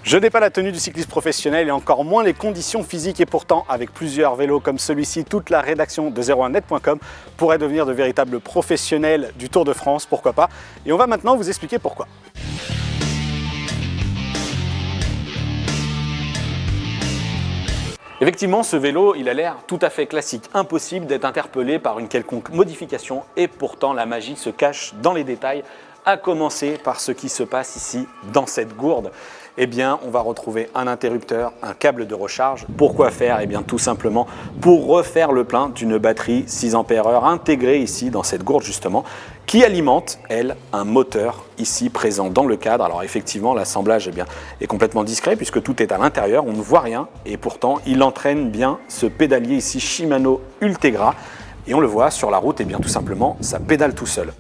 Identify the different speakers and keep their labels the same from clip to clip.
Speaker 1: Je n'ai pas la tenue du cycliste professionnel et encore moins les conditions physiques et pourtant avec plusieurs vélos comme celui-ci, toute la rédaction de 01net.com pourrait devenir de véritables professionnels du Tour de France, pourquoi pas. Et on va maintenant vous expliquer pourquoi. Effectivement, ce vélo, il a l'air tout à fait classique, impossible d'être interpellé par une quelconque modification et pourtant la magie se cache dans les détails, à commencer par ce qui se passe ici dans cette gourde. Eh bien, on va retrouver un interrupteur, un câble de recharge. Pourquoi faire? Eh bien, tout simplement pour refaire le plein d'une batterie 6 ampères-heure intégrée ici dans cette gourde justement, qui alimente, elle, un moteur ici présent dans le cadre. Alors effectivement, l'assemblage est complètement discret puisque tout est à l'intérieur, on ne voit rien et pourtant il entraîne bien ce pédalier ici Shimano Ultegra et on le voit sur la route, et bien tout simplement, ça pédale tout seul.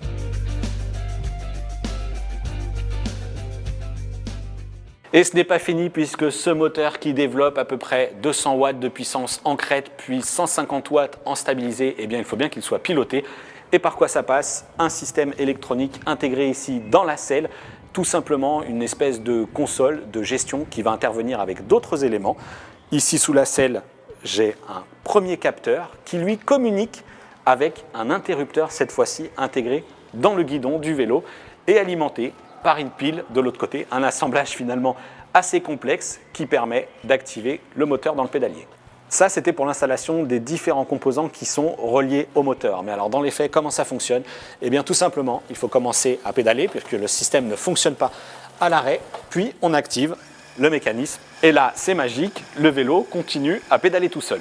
Speaker 1: Et ce n'est pas fini puisque ce moteur qui développe à peu près 200 watts de puissance en crête puis 150 watts en stabilisé, eh bien il faut bien qu'il soit piloté. Et par quoi ça passe? Un système électronique intégré ici dans la selle, tout simplement une espèce de console de gestion qui va intervenir avec d'autres éléments. Ici sous la selle, j'ai un premier capteur qui lui communique avec un interrupteur cette fois-ci intégré dans le guidon du vélo et alimenté par une pile de l'autre côté, un assemblage finalement assez complexe qui permet d'activer le moteur dans le pédalier. Ça, c'était pour l'installation des différents composants qui sont reliés au moteur. Mais alors dans les faits, comment ça fonctionne? Eh bien tout simplement, il faut commencer à pédaler puisque le système ne fonctionne pas à l'arrêt, puis on active le mécanisme et là, c'est magique, le vélo continue à pédaler tout seul.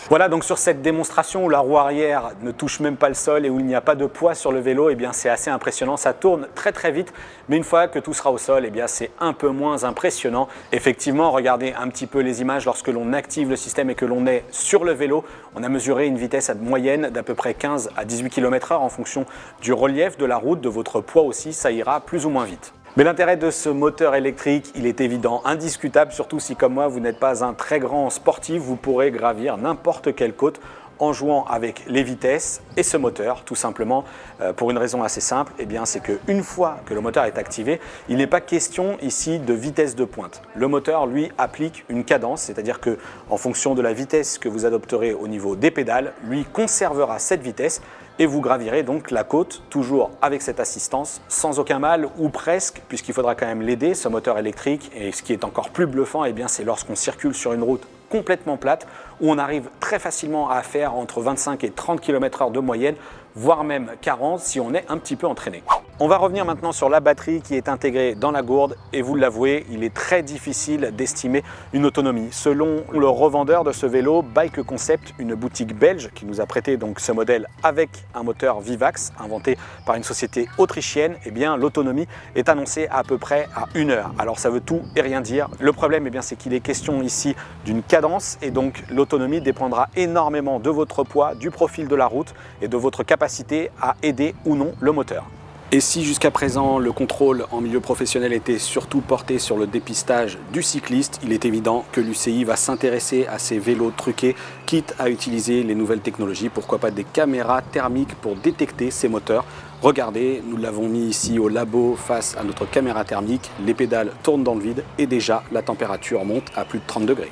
Speaker 1: Voilà donc sur cette démonstration où la roue arrière ne touche même pas le sol et où il n'y a pas de poids sur le vélo, eh bien c'est assez impressionnant, ça tourne très vite, mais une fois que tout sera au sol, eh bien c'est un peu moins impressionnant. Effectivement, regardez un petit peu les images lorsque l'on active le système et que l'on est sur le vélo, on a mesuré une vitesse moyenne d'à peu près 15 à 18 km/h en fonction du relief de la route, de votre poids aussi, ça ira plus ou moins vite. Mais l'intérêt de ce moteur électrique, il est évident, indiscutable, surtout si comme moi vous n'êtes pas un très grand sportif, vous pourrez gravir n'importe quelle côte en jouant avec les vitesses et ce moteur, tout simplement pour une raison assez simple, eh bien c'est qu'une fois que le moteur est activé, il n'est pas question ici de vitesse de pointe. Le moteur, lui, applique une cadence, c'est-à-dire que en fonction de la vitesse que vous adopterez au niveau des pédales, lui conservera cette vitesse et vous gravirez donc la côte toujours avec cette assistance sans aucun mal ou presque, puisqu'il faudra quand même l'aider, ce moteur électrique. Et ce qui est encore plus bluffant, eh bien c'est lorsqu'on circule sur une route complètement plate où on arrive très facilement à faire entre 25 et 30 km/h de moyenne, voire même 40 si on est un petit peu entraîné. On va revenir maintenant sur la batterie qui est intégrée dans la gourde et vous l'avouez, il est très difficile d'estimer une autonomie. Selon le revendeur de ce vélo, Bike Concept, une boutique belge qui nous a prêté donc ce modèle avec un moteur Vivax inventé par une société autrichienne, eh bien l'autonomie est annoncée à peu près à 1 heure. Alors ça veut tout et rien dire. Le problème, eh bien, c'est qu'il est question ici d'une cadence et donc l'autonomie dépendra énormément de votre poids, du profil de la route et de votre capacité à aider ou non le moteur. Et si jusqu'à présent le contrôle en milieu professionnel était surtout porté sur le dépistage du cycliste, il est évident que l'UCI va s'intéresser à ces vélos truqués, quitte à utiliser les nouvelles technologies, pourquoi pas des caméras thermiques pour détecter ces moteurs. Regardez, nous l'avons mis ici au labo face à notre caméra thermique, les pédales tournent dans le vide et déjà la température monte à plus de 30 degrés.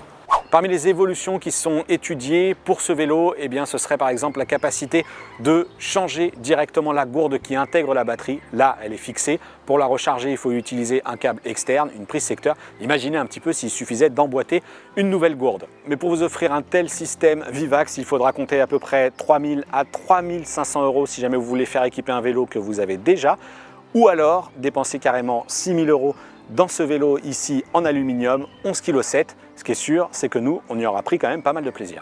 Speaker 1: Parmi les évolutions qui sont étudiées pour ce vélo, eh bien, ce serait par exemple la capacité de changer directement la gourde qui intègre la batterie. Là, elle est fixée. Pour la recharger, il faut utiliser un câble externe, une prise secteur. Imaginez un petit peu s'il suffisait d'emboîter une nouvelle gourde. Mais pour vous offrir un tel système Vivax, il faudra compter à peu près 3 000 à 3 500 € si jamais vous voulez faire équiper un vélo que vous avez déjà. Ou alors dépenser carrément 6 000 € dans ce vélo ici en aluminium, 11,7 kg. Ce qui est sûr, c'est que nous, on y aura pris quand même pas mal de plaisir.